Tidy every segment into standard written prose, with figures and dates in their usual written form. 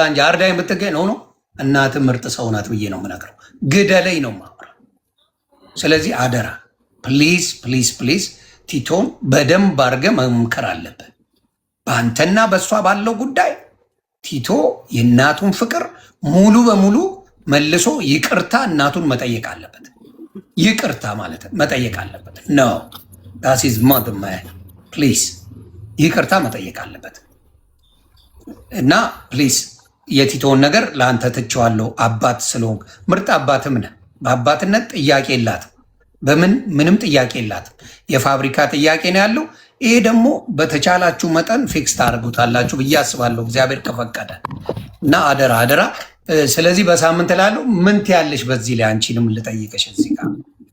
እንጂ አርዳኝ ብትገኝ ነው እናት ምርጥ ሰው ናት ብዬ ነው የምነግረው። ግደለኝ ነው የማወራው። ስለዚህ አደራ ፕሊዝ ፕሊዝ ፕሊዝ ቲቶን በደንብ አድርገህ መምከር አለብህ። በአንተና በእሷ ባለው ጉዳይ ቲቶ የእናቱን ፍቅር ሙሉ በሙሉ መልሶ ይቅርታ እናቱን መጠየቅ አለበት። ይቅርታ ማለት መጠየቅ አለበት ነው ዳሲዝ ማድማ ፕሊዝ ይቅርታ መጠየቅ አለበት። እና ፕሊዝ የቲቶን ነገር ለአንተ ትቼዋለሁ። አባት ስለሆንክ ምርጥ አባትም ነህ። በአባትነት ጥያቄ የላትም። ምንም ጥያቄ የላትም። የፋብሪካ ጥያቄ ነው ያለው። ይሄ ደግሞ በተቻላችሁ መጠን ፊክስ ታደርጉታላችሁ ብዬ አስባለሁ እግዚአብሔር ከፈቀደ እና አደራ አደራ። ስለዚህ በሳምንት ላለው ምን ትያለሽ? በዚህ ላይ አንቺንም ልጠይቀሽ እዚህ ጋር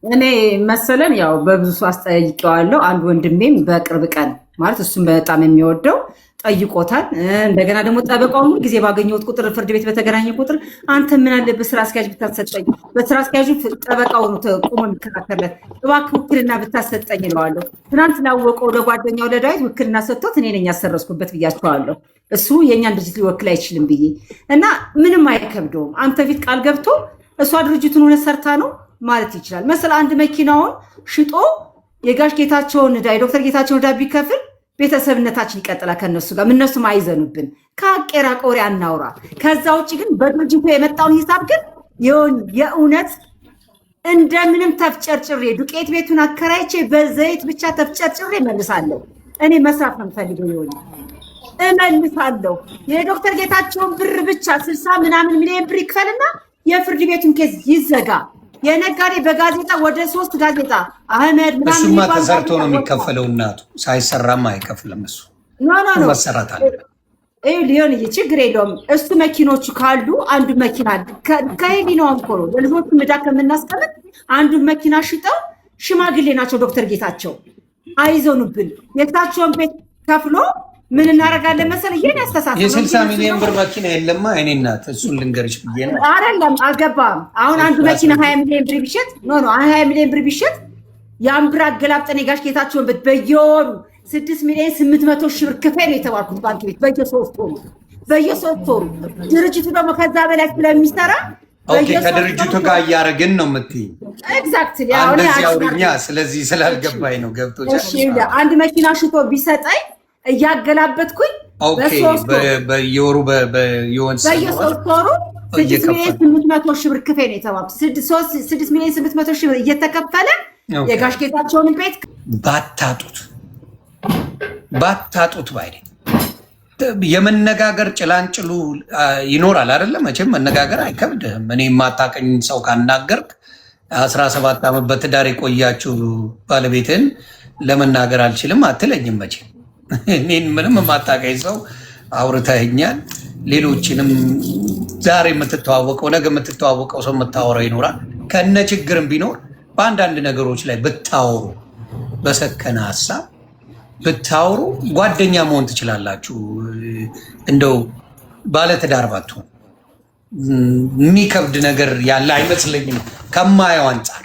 እኔ መሰለን ያው በብዙ ሰው አስጠይቀዋለሁ። አንድ ወንድሜም በቅርብ ቀን ማለት እሱም በጣም የሚወደው ጠይቆታል። እንደገና ደግሞ ጠበቃውን ሁል ጊዜ ባገኘሁት ቁጥር ፍርድ ቤት በተገናኘ ቁጥር አንተ ምን አለበት ስራ አስኪያጅ ብታሰጠኝ፣ በስራ አስኪያጁ ጠበቃው ነው ቆሞ የሚከራከርለት፣ እባክህ ውክልና ብታሰጠኝ እለዋለሁ። ትናንት ላወቀው ለጓደኛው ለዳዊት ውክልና ሰጥቶት እኔ ነኝ ያሰረስኩበት ብያቸዋለሁ። እሱ የእኛን ድርጅት ሊወክል አይችልም ብዬ እና ምንም አይከብደውም። አንተ ፊት ቃል ገብቶ እሷ ድርጅቱን ሆነ ሰርታ ነው ማለት ይችላል መሰለ። አንድ መኪናውን ሽጦ የጋሽ ጌታቸውን ዕዳ የዶክተር ጌታቸውን ዕዳ ቢከፍል ቤተሰብነታችን ይቀጥላል ከነሱ ጋር። እነሱም አይዘኑብን። ከአቄራ ቆሪ አናውራ። ከዛ ውጭ ግን በድርጅቱ የመጣውን ሂሳብ ግን የእውነት እንደምንም ተፍጨርጭሬ ዱቄት ቤቱን አከራይቼ በዘይት ብቻ ተፍጨርጭሬ እመልሳለሁ። እኔ መስራት ነው የምፈልገው። እመልሳለሁ። የዶክተር ጌታቸውን ብር ብቻ 60 ምናምን ሚሊዮን ብር ይክፈልና የፍርድ ቤቱን ኬዝ ይዘጋ። የነጋዴ በጋዜጣ ወደ 3 ጋዜጣ አህመድ ምናምን እሱማ ተሰርቶ ነው የሚከፈለው። እናቱ ሳይሰራም አይከፍልም። እሱ ኖ መሰራት አለ። ሊሆን ችግር የለውም። እሱ መኪኖቹ ካሉ አንዱ መኪና ከሄሊናው እኮ ነው ለልጆቹ ምዳ ከምናስቀምጥ አንዱ መኪና ሽጠው ሽማግሌ ናቸው ዶክተር ጌታቸው አይዘኑብን። የታቸውን ቤት ከፍሎ ምን እናደርጋለን መሰለህ? ይሄን ያስተሳሰብ የ60 ሚሊዮን ብር መኪና የለማ። እኔ እናት እሱን ልንገርሽ ብዬ ነው። አይደለም አልገባም። አሁን አንዱ መኪና 20 ሚሊዮን ብር ቢሸጥ ኖ 20 ሚሊዮን ብር ቢሸጥ ያን ብር አገላብጠን የጋሽ ጌታቸውን በየወሩ 6 ሚሊዮን 800 ሺህ ብር ክፈል ነው የተባልኩት ባንክ ቤት በየሶስት ወሩ። ድርጅቱ ደግሞ ከዛ በላይ ስለሚሰራ ከድርጅቱ ጋር እያደረግን ነው የምትይኝ? ኤግዛክትሊ እንደዚህ አውሪኛ። ስለዚህ ስላልገባኝ ነው። ገብቶሻል? አንድ መኪና ሽጦ ቢሰጠኝ እያገላበጥኩኝ በየወሩ በየሶስት ወሩ 6 ሚሊዮን 800 ሺህ ብር ክፈል ነው የተባልኩት። 6 ሚሊዮን 800 ሺህ ብር እየተከፈለ የጋሽ ጌታቸውን ቤት ባታጡት ባይኔ የመነጋገር ጭላንጭሉ ይኖራል አይደለም? መቼም መነጋገር አይከብድህም። እኔ የማታቀኝ ሰው ካናገርክ 17 ዓመት በትዳር የቆያችሁ ባለቤትን ለመናገር አልችልም አትለኝም መቼም። እኔን ምንም የማታቀኝ ሰው አውርተኸኛል። ሌሎችንም ዛሬ የምትተዋወቀው ነገ የምትተዋወቀው ሰው የምታወራው ይኖራል። ከነ ችግርም ቢኖር በአንዳንድ ነገሮች ላይ ብታወሩ፣ በሰከነ ሀሳብ ብታወሩ ጓደኛ መሆን ትችላላችሁ። እንደው ባለትዳር ባትሆን የሚከብድ ነገር ያለ አይመስለኝም ከማየው አንጻር።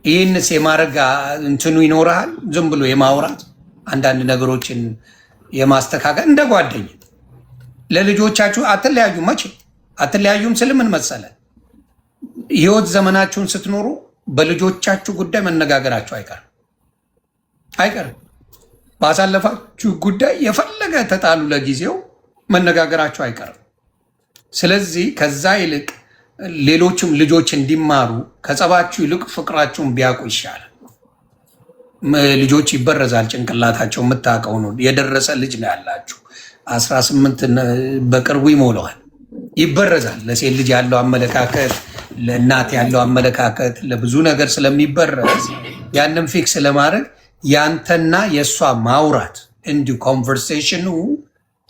ይህንስ የማድረግ እንትኑ ይኖርሃል። ዝም ብሎ የማውራት አንዳንድ ነገሮችን የማስተካከል እንደ ጓደኛ ለልጆቻችሁ አትለያዩ። መቼ አትለያዩም ስል ምን መሰለ፣ ህይወት ዘመናችሁን ስትኖሩ በልጆቻችሁ ጉዳይ መነጋገራችሁ አይቀርም። ባሳለፋችሁ ጉዳይ የፈለገ ተጣሉ፣ ለጊዜው መነጋገራችሁ አይቀርም። ስለዚህ ከዛ ይልቅ ሌሎችም ልጆች እንዲማሩ ከጸባችሁ ይልቅ ፍቅራችሁን ቢያውቁ ይሻላል። ልጆች ይበረዛል ጭንቅላታቸው። የምታውቀው ነው። የደረሰ ልጅ ነው ያላችሁ 18 በቅርቡ ይሞላዋል። ይበረዛል። ለሴት ልጅ ያለው አመለካከት፣ ለእናት ያለው አመለካከት ለብዙ ነገር ስለሚበረዝ ያንን ፊክስ ለማድረግ ያንተና የእሷ ማውራት እንዲሁ ኮንቨርሴሽኑ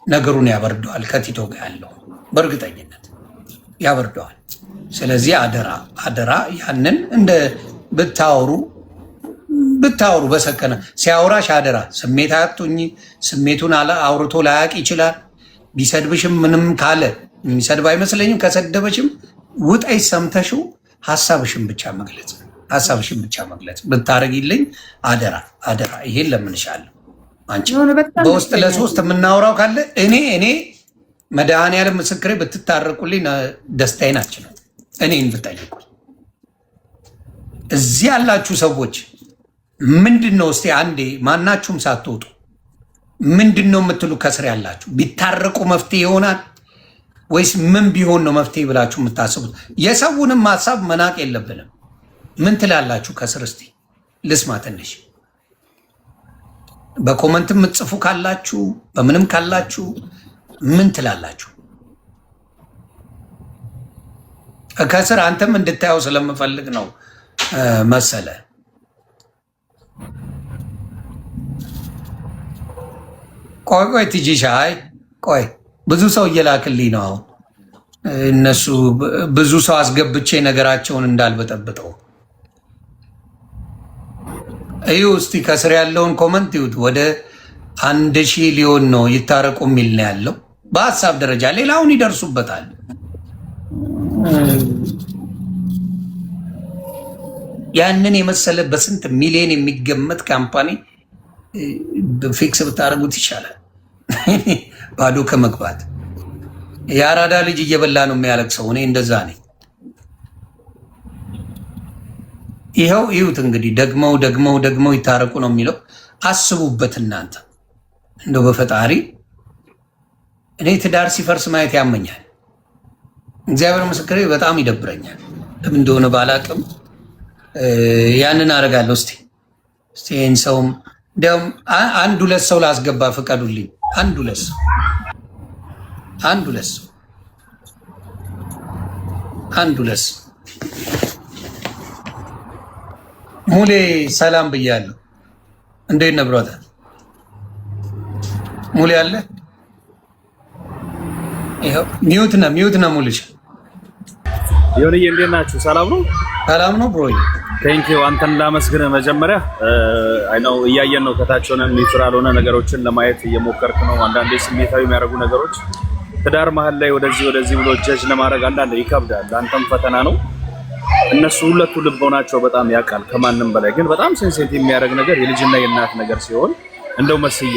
ነገሩን ያበርደዋል። ከቲቶ ጋር ያለው በእርግጠኝነት ያበርደዋል። ስለዚህ አደራ ያንን እንደ ብታወሩ በሰከነ ሲያወራሽ አደራ ስሜት አያቱኝ። ስሜቱን አውርቶ ላያቅ ይችላል። ቢሰድብሽም ምንም ካለ የሚሰድብ አይመስለኝም። ከሰደበሽም ውጠሽ ሰምተሽው ሀሳብሽን ብቻ መግለጽ ብታረጊልኝ አደራ። ይሄን ለምንሻለሁ። አንቺ በውስጥ ለሶስት የምናወራው ካለ እኔ መድኃኒዓለም ምስክሬ ብትታረቁልኝ ደስታዬ ናቸው። እኔን ብጠይቁ እዚህ ያላችሁ ሰዎች ምንድነው እስቲ አንዴ ማናችሁም ሳትወጡ ምንድነው የምትሉ ከስር ያላችሁ ቢታረቁ መፍትሄ ይሆናል ወይስ ምን ቢሆን ነው መፍትሄ ብላችሁ የምታስቡት? የሰውንም ሀሳብ መናቅ የለብንም። ምን ትላላችሁ ከስር እስቲ ልስማ ትንሽ። በኮመንት የምትጽፉ ካላችሁ በምንም ካላችሁ ምን ትላላችሁ? ከስር አንተም እንድታየው ስለምፈልግ ነው መሰለ። ቆይ ትጂሻ፣ አይ ቆይ ብዙ ሰው እየላክልኝ ነው። አሁን እነሱ ብዙ ሰው አስገብቼ ነገራቸውን እንዳልበጠብጠው እዩ። እስቲ ከስር ያለውን ኮመንት ይዩት። ወደ 1000 ሊሆን ነው ይታረቁ የሚል ነው ያለው በሀሳብ ደረጃ። ሌላውን ይደርሱበታል። ያንን የመሰለ በስንት ሚሊዮን የሚገመት ካምፓኒ ፊክስ ብታደርጉት ይሻላል ባዶ ከመግባት። የአራዳ ልጅ እየበላ ነው የሚያለቅሰው። እኔ እንደዛ ነኝ። ይኸው ይሁት እንግዲህ ደግመው ይታረቁ ነው የሚለው። አስቡበት እናንተ። እንደው በፈጣሪ እኔ ትዳር ሲፈርስ ማየት ያመኛል። እግዚአብሔር ምስክሬ በጣም ይደብረኛል። ለምን እንደሆነ ባላቅም ያንን አደርጋለሁ። እስቲ ይህን ሰውም እንዲያውም አንድ ሁለት ሰው ላስገባ ፍቀዱልኝ። አንድ ሁለት ሰው ሙሌ ሰላም ብያለሁ። እንዴት ነህ ብሮታ? ሙሌ አለ? ይኸው ሚዩት ነው ሙልሽ። ይሁንዬ እንዴት ናችሁ? ሰላም ነው? ሰላም ነው ብሮዬ። ቴንኪው። አንተን ላመስግን መጀመሪያ። አይ ነው እያየን ነው ከታች ሆነን ኒውትራል ሆነ ነገሮችን ለማየት እየሞከርክ ነው። አንዳንዴ ስሜታዊ የሚያደርጉ ነገሮች ትዳር መሀል ላይ ወደዚህ ብሎ ጀጅ ለማድረግ አንዳንዴ ይከብዳል። አንተም ፈተና ነው። እነሱ ሁለቱ ልብ ሆናቸው በጣም ያውቃል ከማንም በላይ። ግን በጣም ሴንሲቲቭ የሚያደርግ ነገር የልጅና የእናት ነገር ሲሆን እንደው መስዬ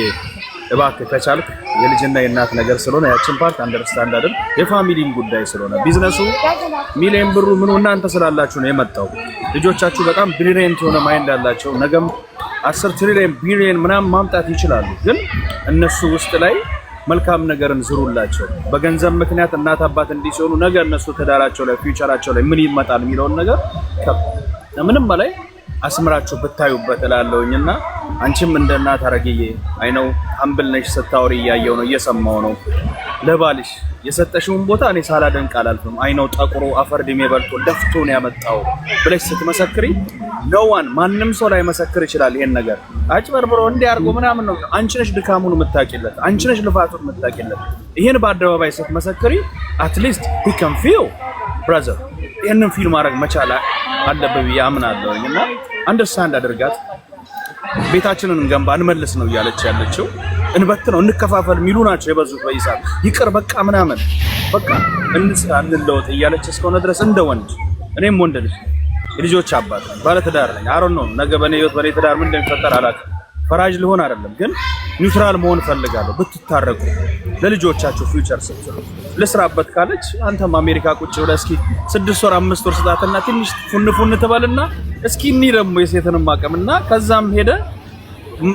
እባክህ ከቻልክ የልጅና የእናት ነገር ስለሆነ ያችን ፓርት አንደርስታንድ አድርግ። የፋሚሊን ጉዳይ ስለሆነ ቢዝነሱ ሚሊዮን ብሩ ምኑ እናንተ ስላላችሁ ነው የመጣው። ልጆቻችሁ በጣም ብሪሊየንት የሆነ ማይንድ አላቸው። ነገም 10 ትሪሊየን ቢሊየን ምናምን ማምጣት ይችላሉ። ግን እነሱ ውስጥ ላይ መልካም ነገርን ዝሩላቸው። በገንዘብ ምክንያት እናት አባት እንዲህ ሲሆኑ ነገ እነሱ ትዳራቸው ላይ ፊውቸራቸው ላይ ምን ይመጣል የሚለውን ነገር ምንም በላይ አስምራችሁ ብታዩበት እላለሁኝና አንቺም እንደ እናት አረግዬ አይነው አምብል ነሽ ስታወሪ እያየው ነው እየሰማው ነው። ለባልሽ የሰጠሽውን ቦታ እኔ ሳላደንቅ አላልፍም። አይነው ጠቁሮ አፈር ድሜ በልቶ ደፍቶ ነው ያመጣው ብለሽ ስትመሰክሪ ነዋን ማንም ሰው ላይ መሰክር ይችላል። ይሄን ነገር አጭበርብሮ እንዲያርጎ ምናምን ነው። አንቺ ነሽ ድካሙን የምታቂለት፣ አንቺ ነሽ ልፋቱን የምታቂለት። ይሄን በአደባባይ ስትመሰክሪ አትሊስት he can feel brother ይሄንን ፊል ማድረግ መቻል አለበት ብዬ አምናለሁኝና አንደርስታንድ አድርጋት። ቤታችንን እንገንባ እንመልስ ነው እያለች ያለችው። እንበት ነው እንከፋፈል የሚሉ ናቸው የበዙት በይሳት ይቅር በቃ ምናምን በቃ እንስራ እንለወጥ እያለች እስከሆነ ድረስ እንደ ወንድ እኔም ወንድ ልጅ የልጆች አባት ባለ ትዳር ነኝ። አሮን ነው ነገ በኔ ህይወት በኔ ትዳር ምን እንደሚፈጠር አላውቅም። ፈራጅ ልሆን አይደለም ግን ኒውትራል መሆን ፈልጋለሁ። ብትታረቁ ለልጆቻችሁ ፊውቸር ስትሉ ልስራበት ካለች አንተም አሜሪካ ቁጭ ብለህ እስኪ 6 ወር 5 ወር ስጣትና ትንሽ ፉን ትበልና እስኪ እኒ ደግሞ የሴትንም አቅምና ከዛም ሄደ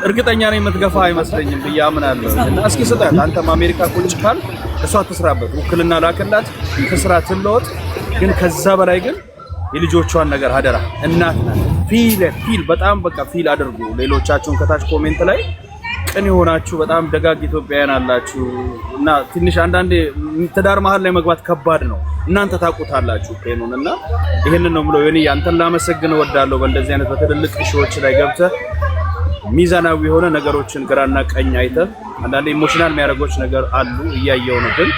እርግጠኛ ነኝ የምትገፋ አይመስለኝም ብዬ አምናለሁ። እና እስኪ ስጣት አንተም አሜሪካ ቁጭ ካል እሷ ትስራበት፣ ውክልና ላክላት፣ ትስራ ትለወጥ። ግን ከዛ በላይ ግን የልጆቿን ነገር አደራ። እናት ናት። ፊል በጣም በቃ ፊል አድርጉ። ሌሎቻችሁን ከታች ኮሜንት ላይ ቅን የሆናችሁ በጣም ደጋግ ኢትዮጵያውያን አላችሁ እና ትንሽ አንዳንዴ ትዳር መሀል ላይ መግባት ከባድ ነው። እናንተ ታውቁታላችሁ ፔኑን እና ይሄንን ነው ብለው የኔ አንተን ላመሰግን እወዳለሁ። በእንደዚህ አይነት በትልልቅ ሺዎች ላይ ገብተህ ሚዛናዊ የሆነ ነገሮችን ግራና ቀኝ አይተህ አንዳንዴ ኢሞሽናል የሚያደርጎች ነገር አሉ እያየው ነው። ግን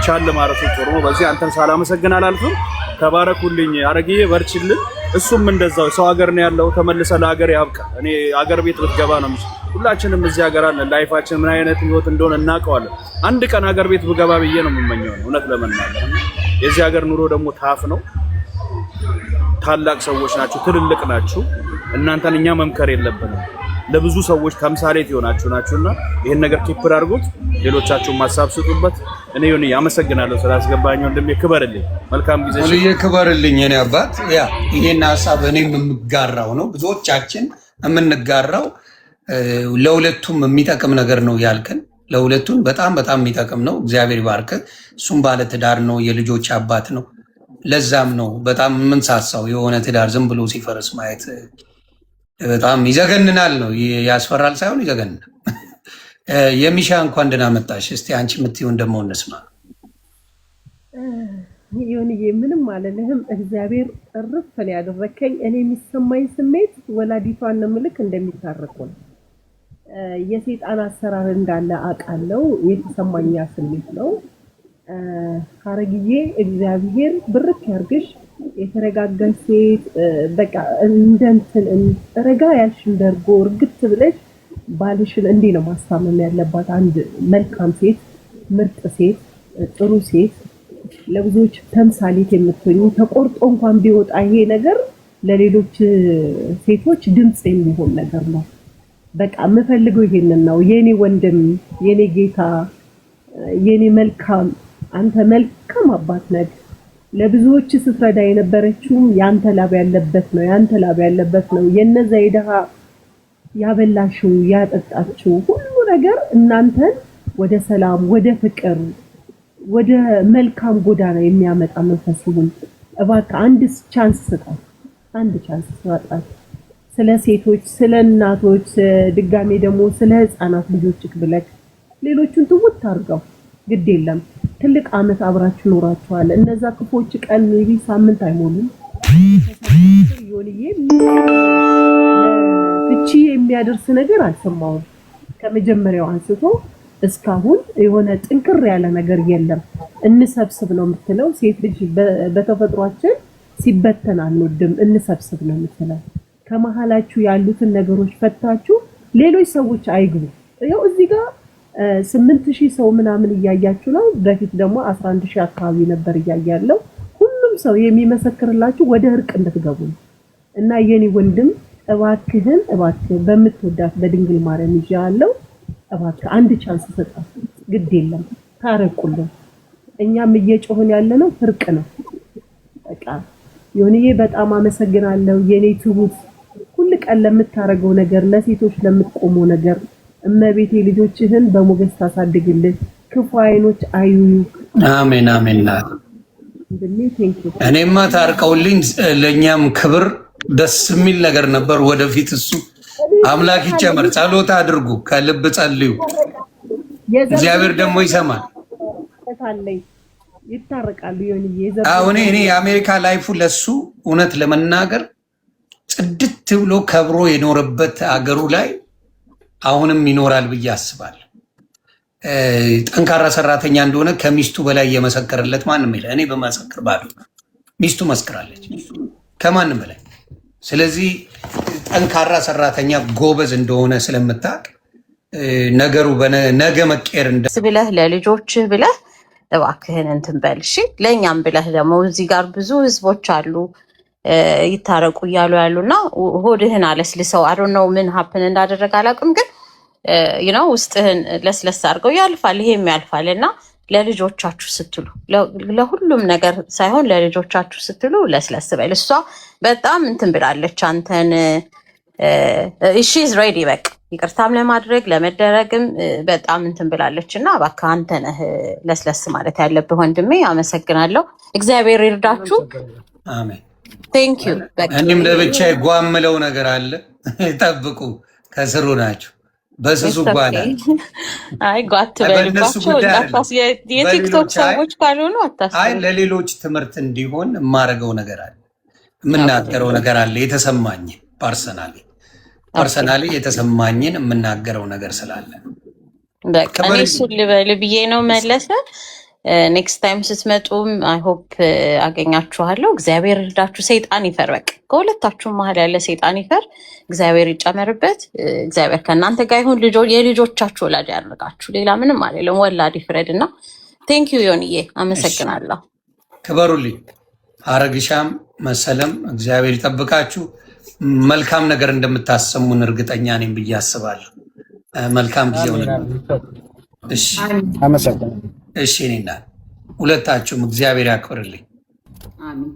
ቻል ማረፉ ጥሩ ነው። በዚህ አንተን ሳላመሰግን አላልፍም። ተባረኩልኝ አረግዬ፣ በርችልን። እሱም እንደዛው ሰው ሀገር ነው ያለው። ተመልሰ ለሀገር ያብቃ። እኔ ሀገር ቤት ብትገባ ነው ሁላችንም እዚህ ሀገር አለ። ላይፋችን ምን አይነት ህይወት እንደሆነ እናውቀዋለን። አንድ ቀን ሀገር ቤት ብገባ ብዬ ነው የምመኘው እውነት ለመናገር። የዚህ ሀገር ኑሮ ደግሞ ታፍ ነው። ታላቅ ሰዎች ናችሁ፣ ትልልቅ ናችሁ። እናንተን እኛ መምከር የለብንም። ለብዙ ሰዎች ተምሳሌት ይሆናችሁና ይሄን ነገር ኪፕር አድርጉት። ሌሎቻችሁም ማሳብ ስጡበት። እኔ ዮኒ አመሰግናለሁ ስላስገባኝ ወንድሜ፣ ክበርልኝ። መልካም ጊዜ ሁሌ ክበርልኝ። እኔ አባት ያ ይሄን ሀሳብ እኔም የምጋራው ነው፣ ብዙዎቻችን የምንጋራው ለሁለቱም የሚጠቅም ነገር ነው ያልከን፣ ለሁለቱም በጣም በጣም የሚጠቅም ነው። እግዚአብሔር ይባርክ። እሱም ባለ ትዳር ነው፣ የልጆች አባት ነው። ለዛም ነው በጣም የምንሳሳው የሆነ ትዳር ዝም ብሎ ሲፈርስ ማየት በጣም ይዘገንናል ነው፣ ያስፈራል ሳይሆን ይዘገንናል። የሚሻ እንኳን ደህና መጣሽ። እስቲ አንቺ የምትይውን ደግሞ እንስማ። ዮኒዬ ምንም አልልህም። እግዚአብሔር እርፍ ያደረከኝ እኔ የሚሰማኝ ስሜት ወላዲቷን ነው ምልክ እንደሚታረቁ ነው። የሰይጣን አሰራር እንዳለ አውቃለሁ። የተሰማኝ ስሜት ነው። ሐረግዬ እግዚአብሔር ብርክ ያርግሽ። የተረጋጋች ሴት በቃ እንደንትን ረጋ ያልሽ እንደርጎ እርግጥ ብለሽ ባልሽን እንዴ ነው ማስታመም ያለባት። አንድ መልካም ሴት፣ ምርጥ ሴት፣ ጥሩ ሴት፣ ለብዙዎች ተምሳሌት የምትሆኚ ተቆርጦ እንኳን ቢወጣ ይሄ ነገር ለሌሎች ሴቶች ድምጽ የሚሆን ነገር ነው። በቃ የምፈልገው ይሄንን ነው። የኔ ወንድም፣ የኔ ጌታ፣ የኔ መልካም፣ አንተ መልካም አባት ነህ። ለብዙዎች ስትረዳ የነበረችውም ያንተ ላብ ያለበት ነው፣ ያንተ ላብ ያለበት ነው። የነዛ የደሃ ያበላሽው ያጠጣችው ሁሉ ነገር እናንተን ወደ ሰላም፣ ወደ ፍቅር፣ ወደ መልካም ጎዳና የሚያመጣ መንፈስ ይሁን። እባክህ አንድ ቻንስ ስጣት፣ አንድ ቻንስ ስጣት። ስለ ሴቶች፣ ስለ እናቶች፣ ድጋሜ ደግሞ ስለ ህፃናት ልጆችክ ብለክ ሌሎቹን ትውት አድርገው ግድ የለም። ትልቅ አመት አብራችሁ ኖራችኋል። እነዛ ክፎች ቀን ሜቢ ሳምንት አይሞሉም። ዮኒዬ ፍቺ የሚያደርስ ነገር አልሰማሁም። ከመጀመሪያው አንስቶ እስካሁን የሆነ ጥንቅር ያለ ነገር የለም። እንሰብስብ ነው የምትለው ሴት ልጅ በተፈጥሯችን ሲበተን አንወድም። እንሰብስብ ነው የምትለው። ከመሃላችሁ ያሉትን ነገሮች ፈታችሁ ሌሎች ሰዎች አይግቡ። ያው እዚህ ጋር 8000 ሰው ምናምን እያያችሁ ነው። በፊት ደግሞ 11000 አካባቢ ነበር እያያለው። ሁሉም ሰው የሚመሰክርላችሁ ወደ እርቅ እንድትገቡ ነው። እና የኔ ወንድም እባክህን በምትወዳት በድንግል ማርያም ይዣለው፣ እባክህ አንድ ቻንስ ስጣት። ግድ የለም ታረቁልን። እኛም እየጮህን ያለነው ፍርቅ ነው። በቃ ዮኒዬ በጣም አመሰግናለሁ የኔ ትሁት፣ ሁሉ ቀን ለምታረገው ነገር፣ ለሴቶች ለምትቆመው ነገር። እመቤቴ ልጆችህን በሞገስ ታሳድግልህ፣ ክፉ አይኖች አዩ። አሜን አሜን። እኔማ ታርቀውልኝ ለእኛም ክብር ደስ የሚል ነገር ነበር። ወደፊት እሱ አምላክ ይጨመር። ጸሎት አድርጉ፣ ከልብ ጸልዩ። እግዚአብሔር ደግሞ ይሰማል። ይታረቃሉ። ዮኒዬ አሁን እኔ የአሜሪካ ላይፉ ለሱ እውነት ለመናገር ጽድት ብሎ ከብሮ የኖረበት አገሩ ላይ አሁንም ይኖራል ብዬ አስባለሁ። ጠንካራ ሰራተኛ እንደሆነ ከሚስቱ በላይ እየመሰከረለት ማንም የለ። እኔ በመሰክር ባዶ ሚስቱ መስክራለች ከማንም በላይ። ስለዚህ ጠንካራ ሰራተኛ ጎበዝ እንደሆነ ስለምታውቅ ነገሩ ነገ መቀየር ብለህ ለልጆችህ ብለህ እባክህን እንትን በል እሺ። ለእኛም ብለህ ደግሞ እዚህ ጋር ብዙ ህዝቦች አሉ ይታረቁ እያሉ ያሉና ሆድህን አለስልሰው አዶ ነው ምን ሀፕን እንዳደረገ አላውቅም፣ ግን ነው ውስጥህን ለስለስ አድርገው ያልፋል። ይሄም ያልፋል እና ለልጆቻችሁ ስትሉ ለሁሉም ነገር ሳይሆን ለልጆቻችሁ ስትሉ ለስለስ በል። እሷ በጣም እንትን ብላለች አንተን ሺዝ ሬዲ በቃ ይቅርታም ለማድረግ ለመደረግም በጣም እንትን ብላለች እና እባክህ አንተ ነህ ለስለስ ማለት ያለብህ ወንድሜ። አመሰግናለሁ። እግዚአብሔር ይርዳችሁ። አሜን። ቴንክ ዩ። እኔም ለብቻ ጓምለው ነገር አለ። ጠብቁ፣ ከስሩ ናቸው። በስሱ ጓናል። አይ ጓት በልባቸው የቲክቶክ ሰዎች ካልሆኑ አታስቡ። አይ ለሌሎች ትምህርት እንዲሆን የማደርገው ነገር አለ፣ የምናገረው ነገር አለ። የተሰማኝ ፐርሰናሊ የተሰማኝን የምናገረው ነገር ስላለ በቃ እኔ እሱን ልበል ብዬ ነው መለሰ። ኔክስት ታይም ስትመጡም አይ ሆፕ አገኛችኋለሁ። እግዚአብሔር እርዳችሁ። ሰይጣን ይፈር። በቃ ከሁለታችሁም መሀል ያለ ሰይጣን ይፈር። እግዚአብሔር ይጨመርበት። እግዚአብሔር ከእናንተ ጋር ይሁን። የልጆቻችሁ ወላድ ያደርጋችሁ። ሌላ ምንም አይደለም። ወላድ ይፍረድ እና ቴንክ ዩ ዮኒዬ፣ አመሰግናለሁ። ክበሩልኝ። ሐረግሻም መሰለም እግዚአብሔር ይጠብቃችሁ። መልካም ነገር እንደምታሰሙን እርግጠኛ ነኝ ብዬ አስባለሁ። መልካም ጊዜ ሆነ። እሺ አመሰግናለሁ። እሺ እኔና ሁለታችሁም እግዚአብሔር ያክብርልኝ። አሜን።